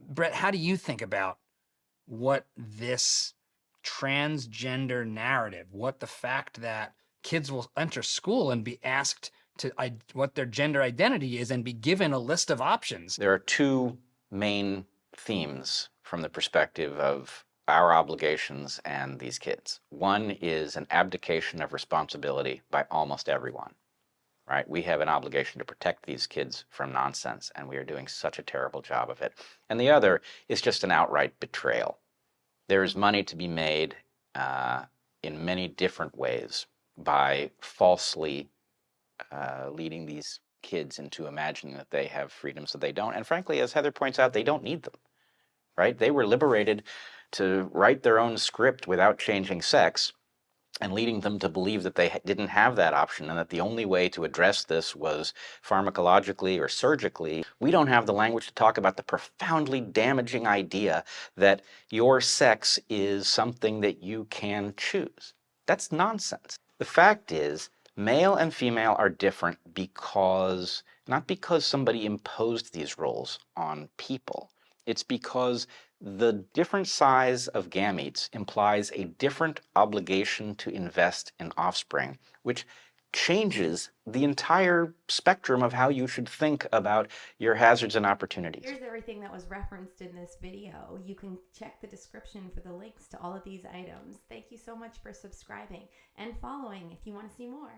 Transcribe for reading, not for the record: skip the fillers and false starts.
Bret, how do you think about what this transgender narrative, what the fact that kids will enter school and be asked to what their gender identity is and be given a list of options? There are two main themes from the perspective of our obligations and these kids. One is an abdication of responsibility by almost everyone, right? We have an obligation to protect these kids from nonsense, and we are doing such a terrible job of it. And the other is just an outright betrayal. There is money to be made in many different ways by falsely leading these kids into imagining that they have freedoms that they don't. And frankly, as Heather points out, they don't need them, right? They were liberated to write their own script without changing sex, and leading them to believe that they didn't have that option and that the only way to address this was pharmacologically or surgically. We don't have the language to talk about the profoundly damaging idea that your sex is something that you can choose. That's nonsense. The fact is, male and female are different because, not because somebody imposed these roles on people. It's because the different size of gametes implies a different obligation to invest in offspring, which changes the entire spectrum of how you should think about your hazards and opportunities. Here's everything that was referenced in this video. You can check the description for the links to all of these items. Thank you so much for subscribing and following if you want to see more.